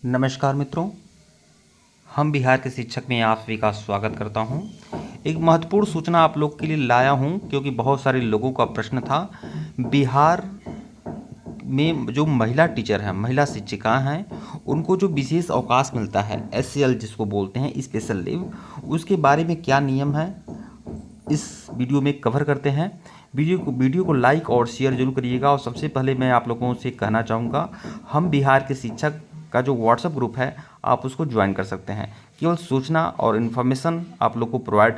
नमस्कार मित्रों, हम बिहार के शिक्षक में आप सभी का स्वागत करता हूं। एक महत्वपूर्ण सूचना आप लोग के लिए लाया हूं क्योंकि बहुत सारे लोगों का प्रश्न था। बिहार में जो महिला टीचर हैं, महिला शिक्षिका हैं, उनको जो विशेष अवकाश मिलता है, एससीएल जिसको बोलते हैं, स्पेशल लीव, उसके बारे में क्या नियम है इस वीडियो में कवर करते हैं। वीडियो को लाइक और शेयर जरूर करिएगा। और सबसे पहले मैं आप लोगों से कहना चाहूँगा, हम बिहार के शिक्षक का जो व्हाट्सएप ग्रुप है, आप उसको ज्वाइन कर सकते हैं। केवल सूचना और इन्फॉर्मेशन आप लोग को प्रोवाइड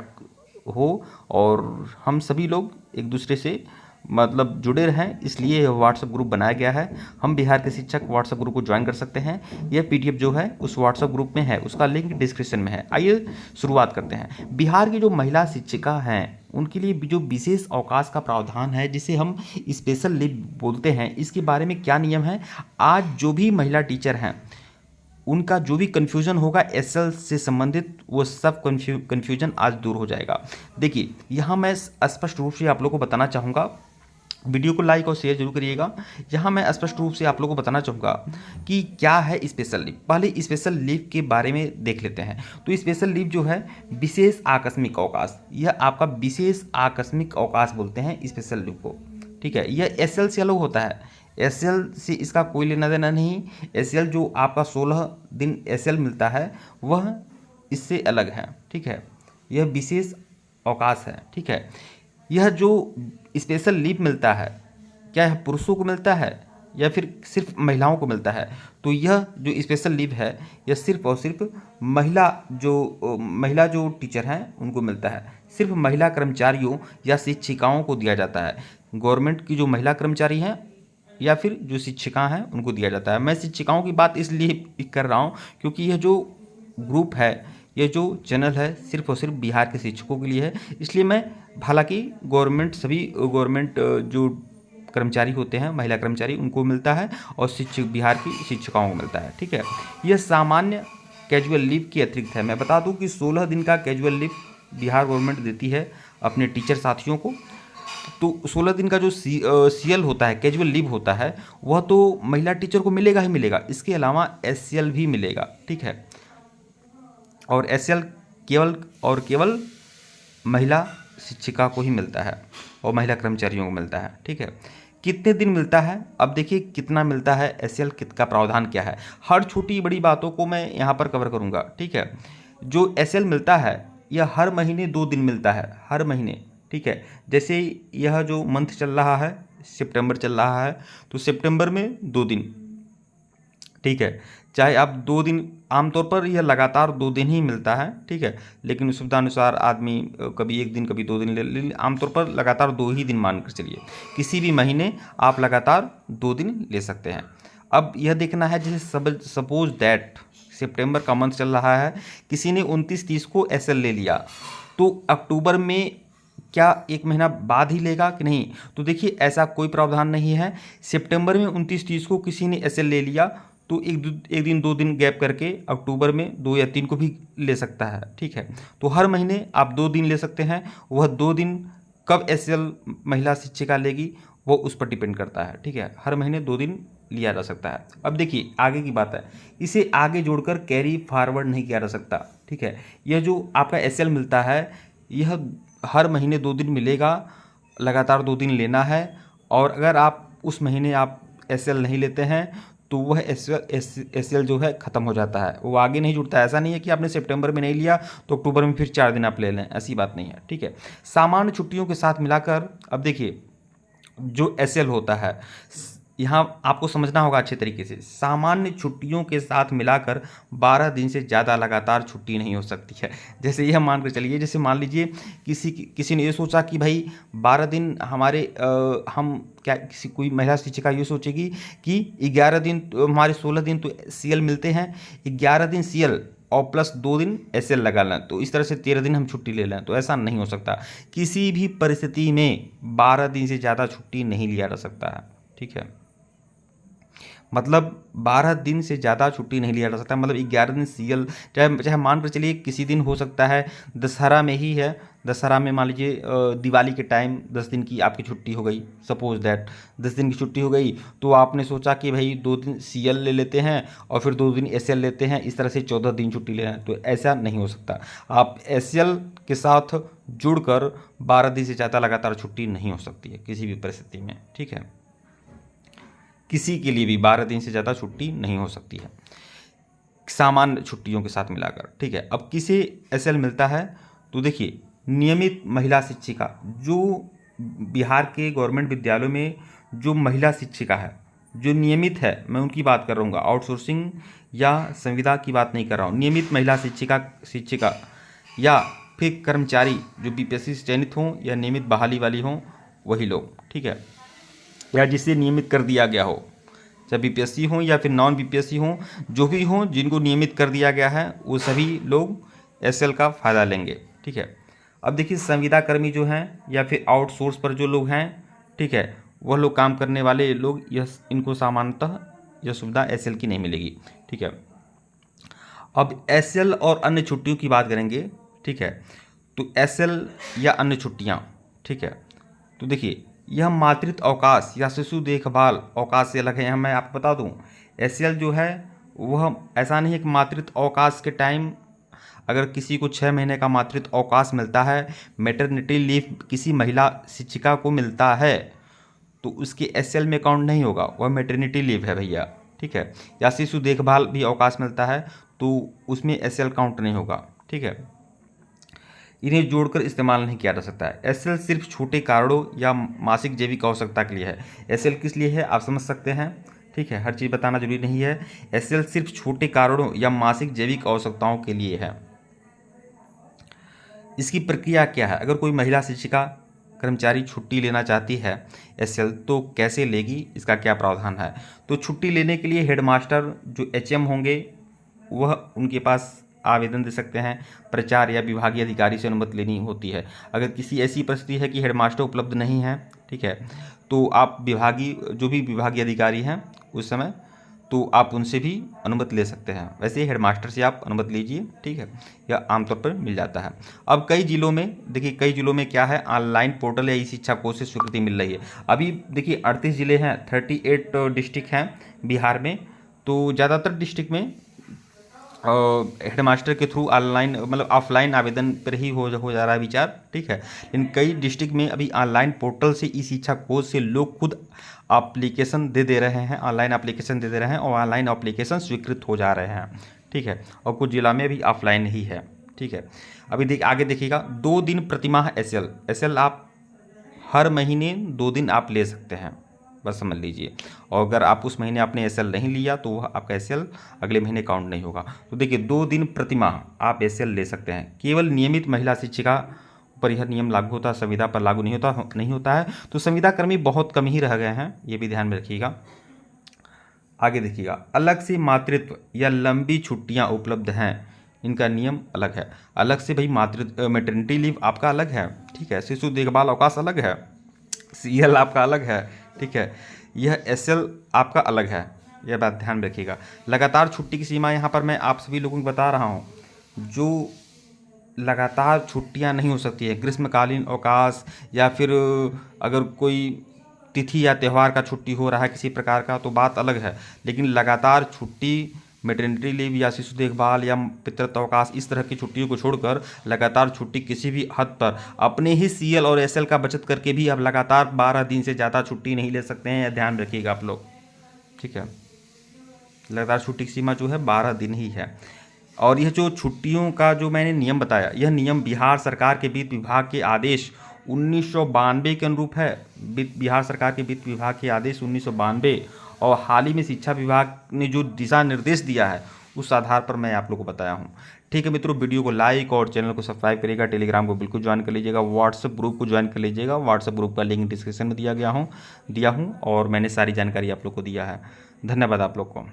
हो और हम सभी लोग एक दूसरे से मतलब जुड़े रहें, इसलिए यह व्हाट्सएप ग्रुप बनाया गया है। हम बिहार के शिक्षक व्हाट्सएप ग्रुप को ज्वाइन कर सकते हैं। यह पीडीएफ जो है उस व्हाट्सएप ग्रुप में है, उसका लिंक डिस्क्रिप्शन में है। आइए शुरुआत करते हैं। बिहार की जो महिला शिक्षिका हैं, उनके लिए जो विशेष अवकाश का प्रावधान है, जिसे हम स्पेशल लीव बोलते हैं, इसके बारे में क्या नियम है, आज जो भी महिला टीचर हैं उनका जो भी कन्फ्यूजन होगा एसएल से संबंधित, वो सब कन्फ्यूजन आज दूर हो जाएगा। देखिए, यहाँ मैं स्पष्ट रूप से आप लोगों को बताना चाहूँगा, वीडियो को लाइक और शेयर जरूर करिएगा। यहाँ मैं स्पष्ट रूप से आप लोगों को बताना चाहूँगा कि क्या है स्पेशल लीव। पहले स्पेशल लीव के बारे में देख लेते हैं। तो स्पेशल लीव जो है विशेष आकस्मिक अवकाश, यह आपका विशेष आकस्मिक अवकाश बोलते हैं स्पेशल लीव को। ठीक है, यह एसएल से अलग होता है। एसएल से इसका कोई लेना देना नहीं। एसएल जो आपका 16 दिन एसएल मिलता है वह इससे अलग है। ठीक है, यह विशेष अवकाश है। ठीक है, यह जो स्पेशल लीव मिलता है, क्या यह पुरुषों को मिलता है या फिर सिर्फ महिलाओं को मिलता है? तो यह जो स्पेशल लीव है, यह सिर्फ और सिर्फ महिला जो टीचर हैं उनको मिलता है। सिर्फ महिला कर्मचारियों या शिक्षिकाओं को दिया जाता है। गवर्नमेंट की जो महिला कर्मचारी हैं या फिर जो शिक्षिका हैं उनको दिया जाता है। मैं शिक्षिकाओं की बात इसलिए कर रहा हूँ क्योंकि यह जो ग्रुप है, ये जो चैनल है, सिर्फ और सिर्फ बिहार के शिक्षकों के लिए है। इसलिए मैं, हालांकि सभी गवर्नमेंट जो कर्मचारी होते हैं, महिला कर्मचारी, उनको मिलता है और बिहार की शिक्षिकाओं को मिलता है। ठीक है, यह सामान्य कैजुअल लीव के अतिरिक्त है। मैं बता दूं कि 16 दिन का कैजुअल लीव बिहार गवर्नमेंट देती है अपने टीचर साथियों को। तो 16 दिन का जो सीएल होता है, कैजुअल लीव होता है, वह तो महिला टीचर को मिलेगा ही मिलेगा। इसके अलावा एससीएल भी मिलेगा। ठीक है, और एसएल केवल महिला शिक्षिका को ही मिलता है और महिला कर्मचारियों को मिलता है। ठीक है, कितने दिन मिलता है? अब देखिए कितना मिलता है, एसएल कित का प्रावधान क्या है। हर छोटी बड़ी बातों को मैं यहाँ पर कवर करूँगा। ठीक है, जो एसएल मिलता है यह हर महीने 2 दिन मिलता है, हर महीने। ठीक है, जैसे यह जो मंथ चल रहा है, सितंबर चल रहा है, तो सितंबर में 2 दिन। ठीक है, चाहे आप 2 दिन, आमतौर पर यह लगातार 2 दिन ही मिलता है। ठीक है, लेकिन सुविधानुसार आदमी कभी 1 दिन कभी 2 दिन ले, आमतौर पर लगातार 2 ही दिन मानकर चलिए। किसी भी महीने आप लगातार 2 दिन ले सकते हैं। अब यह देखना है, जैसे सपोज दैट सितंबर का मंथ चल रहा है, किसी ने 29-30 को एसएल ले लिया, तो अक्टूबर में क्या 1 महीना बाद ही लेगा कि नहीं? तो देखिए, ऐसा कोई प्रावधान नहीं है। सितंबर में 29-30 को किसी ने एसएल ले लिया तो एक दिन 2 दिन गैप करके अक्टूबर में 2 या 3 को भी ले सकता है। ठीक है, तो हर महीने आप 2 दिन ले सकते हैं। वह 2 दिन कब एसएल महिला शिक्षिका लेगी वो उस पर डिपेंड करता है। ठीक है, हर महीने 2 दिन लिया जा सकता है। अब देखिए आगे की बात है, इसे आगे जोड़कर कैरी फॉरवर्ड नहीं किया जा सकता। ठीक है, यह जो आपका एसएल मिलता है, यह हर महीने 2 दिन मिलेगा, लगातार 2 दिन लेना है। और अगर आप उस महीने आप एसएल नहीं लेते हैं तो वह एसएल जो है ख़त्म हो जाता है, वो आगे नहीं जुड़ता है। ऐसा नहीं है कि आपने सितंबर में नहीं लिया तो अक्टूबर में फिर 4 दिन आप ले लें, ऐसी बात नहीं है। ठीक है, सामान्य छुट्टियों के साथ मिलाकर, अब देखिए जो एसएल होता है, यहाँ आपको समझना होगा अच्छे तरीके से, सामान्य छुट्टियों के साथ मिलाकर 12 दिन से ज़्यादा लगातार छुट्टी नहीं हो सकती है। जैसे यह मान कर चलिए, जैसे मान लीजिए किसी ने ये सोचा कि भाई 12 दिन हमारे हम क्या, कोई महिला शिक्षिका ये सोचेगी कि 11 दिन हमारे 16 दिन तो सीएल मिलते हैं, 11 दिन सीएल और प्लस 2 दिन एसएल लगा लें, तो इस तरह से 13 दिन हम छुट्टी ले लें। तो ऐसा नहीं हो सकता। किसी भी परिस्थिति में 12 दिन से ज़्यादा छुट्टी नहीं लिया जा सकता है। ठीक है, मतलब 12 दिन से ज़्यादा छुट्टी नहीं लिया जा सकता। मतलब 11 दिन सीएल, चाहे मान कर चलिए किसी दिन हो सकता है दशहरा में ही है, दशहरा में मान लीजिए दिवाली के टाइम 10 दिन की आपकी छुट्टी हो गई, सपोज दैट 10 दिन की छुट्टी हो गई, तो आपने सोचा कि भाई 2 दिन CL ले लेते हैं और फिर 2 दिन SL लेते हैं, इस तरह से 14 दिन छुट्टी ले रहे हैं। तो ऐसा नहीं हो सकता। आप SL के साथ जुड़कर 12 दिन से ज़्यादा लगातार छुट्टी नहीं हो सकती है किसी भी परिस्थिति में, ठीक है। किसी के लिए भी 12 दिन से ज़्यादा छुट्टी नहीं हो सकती है सामान्य छुट्टियों के साथ मिलाकर, ठीक है। अब किसे SL मिलता है, तो देखिए नियमित महिला शिक्षिका, जो बिहार के गवर्नमेंट विद्यालयों में जो महिला शिक्षिका है, जो नियमित है, मैं उनकी बात कर रहा हूँ, आउटसोर्सिंग या संविदा की बात नहीं कर रहा हूँ। नियमित महिला शिक्षिका या फिर कर्मचारी जो BPSC से चयनित हों या नियमित बहाली वाली हों, वही लोग, ठीक है, या जिसे नियमित कर दिया गया हो, चाहे BPSC हों या फिर नॉन BPSC हों, जो भी हों, जिनको नियमित कर दिया गया है, वो सभी लोग SL का फ़ायदा लेंगे, ठीक है। अब देखिए संविदा कर्मी जो हैं या फिर आउटसोर्स पर जो लोग हैं, ठीक है, वह लोग काम करने वाले लोग, इनको सामान्यतः यह सुविधा SL की नहीं मिलेगी, ठीक है। अब SL और अन्य छुट्टियों की बात करेंगे, ठीक है। तो SL या अन्य छुट्टियां, ठीक है, तो देखिए यह मातृत्व अवकाश या शिशु देखभाल अवकाश से अलग है। यहाँ मैं आपको बता दूँ, SL जो है वह ऐसा नहीं है कि मातृत्व अवकाश के टाइम अगर किसी को 6 महीने का मातृत्व अवकाश मिलता है, मैटरनिटी लीव किसी महिला शिक्षिका को मिलता है, तो उसके SL में काउंट नहीं होगा, वह मैटरनिटी लीव है भैया, ठीक है। या शिशु देखभाल भी अवकाश मिलता है, तो उसमें SL काउंट नहीं होगा, ठीक है। इन्हें जोड़कर इस्तेमाल नहीं किया जा सकता है। SL सिर्फ छोटे कारणों या मासिक जैविक आवश्यकता के लिए है। SL किस लिए है आप समझ सकते हैं, ठीक है, हर चीज़ बताना जरूरी नहीं है। SL सिर्फ छोटे कारणों या मासिक जैविक आवश्यकताओं के लिए है। इसकी प्रक्रिया क्या है, अगर कोई महिला शिक्षिका कर्मचारी छुट्टी लेना चाहती है SL, तो कैसे लेगी, इसका क्या प्रावधान है। तो छुट्टी लेने के लिए हेडमास्टर जो HM होंगे वह उनके पास आवेदन दे सकते हैं, प्रचार या विभागीय अधिकारी से अनुमति लेनी होती है। अगर किसी ऐसी परिस्थिति है कि हेडमास्टर उपलब्ध नहीं है, ठीक है, तो आप जो भी विभागीय अधिकारी हैं उस समय, तो आप उनसे भी अनुमति ले सकते हैं। वैसे हेडमास्टर से आप अनुमति लीजिए, ठीक है, यह आमतौर पर मिल जाता है। अब कई जिलों में देखिए, कई जिलों में क्या है, ऑनलाइन पोर्टल या ई शिक्षा कोष से स्वीकृति मिल रही है। अभी देखिए 38 जिले हैं, 38 डिस्ट्रिक्ट हैं बिहार में, तो ज़्यादातर डिस्ट्रिक्ट में हेडमास्टर के थ्रू ऑनलाइन मतलब ऑफलाइन आवेदन पर ही हो जा रहा है विचार, ठीक है। लेकिन कई डिस्ट्रिक्ट में अभी ऑनलाइन पोर्टल से ई शिक्षा कोष से लोग खुद एप्लीकेशन दे रहे हैं, ऑनलाइन एप्लीकेशन दे रहे हैं और ऑनलाइन एप्लीकेशन स्वीकृत हो जा रहे हैं, ठीक है। और कुछ जिला में भी ऑफलाइन ही है, ठीक है। अभी आगे देखिएगा, 2 दिन प्रतिमाह SL आप हर महीने 2 दिन आप ले सकते हैं, बस समझ लीजिए। और अगर आप उस महीने आपने SL नहीं लिया तो वह आपका SL अगले महीने काउंट नहीं होगा। तो देखिए 2 दिन प्रतिमाह आप SL ले सकते हैं। केवल नियमित महिला शिक्षिका पर यह नियम लागू होता है, संविदा पर लागू नहीं होता है। तो संविदा कर्मी बहुत कम ही रह गए हैं, ये भी ध्यान में रखिएगा। आगे देखिएगा, अलग से मातृत्व या लंबी छुट्टियां उपलब्ध हैं, इनका नियम अलग है। अलग से भाई मैटरनिटी लीव आपका अलग है, ठीक है, शिशु देखभाल अवकाश अलग है, CL आपका अलग है, ठीक है, यह SL आपका अलग है, यह बात ध्यान में रखिएगा। लगातार छुट्टी की सीमा यहाँ पर मैं आप सभी लोगों को बता रहा हूँ, जो लगातार छुट्टियाँ नहीं हो सकती है, ग्रीष्मकालीन अवकाश या फिर अगर कोई तिथि या त्यौहार का छुट्टी हो रहा है किसी प्रकार का, तो बात अलग है। लेकिन लगातार छुट्टी, मैटरनिटी लीव या शिशु देखभाल या पितृत्व अवकाश, इस तरह की छुट्टियों को छोड़कर लगातार छुट्टी किसी भी हद पर अपने ही CL और SL का बचत करके भी आप लगातार 12 दिन से ज़्यादा छुट्टी नहीं ले सकते हैं, ध्यान रखिएगा आप लोग, ठीक है। लगातार छुट्टी की सीमा जो है 12 दिन ही है। और यह जो छुट्टियों का जो मैंने नियम बताया, यह नियम बिहार सरकार के वित्त विभाग के आदेश 1992 के अनुरूप है। बिहार सरकार के वित्त विभाग के आदेश 1992 और हाल ही में शिक्षा विभाग ने जो दिशा निर्देश दिया है उस आधार पर मैं आप लोगों को बताया हूँ, ठीक है मित्रों। वीडियो को लाइक और चैनल को सब्सक्राइब करिएगा, टेलीग्राम को बिल्कुल ज्वाइन कर लीजिएगा, व्हाट्सएप ग्रुप को ज्वाइन कर लीजिएगा। व्हाट्सएप ग्रुप का लिंक डिस्क्रिप्शन में दिया हूँ और मैंने सारी जानकारी आप लोग को दिया है। धन्यवाद आप लोग को।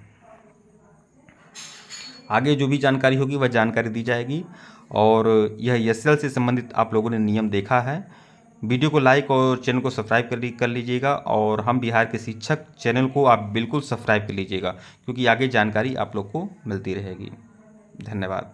आगे जो भी जानकारी होगी वह जानकारी दी जाएगी। और यह SL से संबंधित आप लोगों ने नियम देखा है। वीडियो को लाइक और चैनल को सब्सक्राइब कर लीजिएगा और हम बिहार के शिक्षक चैनल को आप बिल्कुल सब्सक्राइब कर लीजिएगा, क्योंकि आगे जानकारी आप लोग को मिलती रहेगी। धन्यवाद।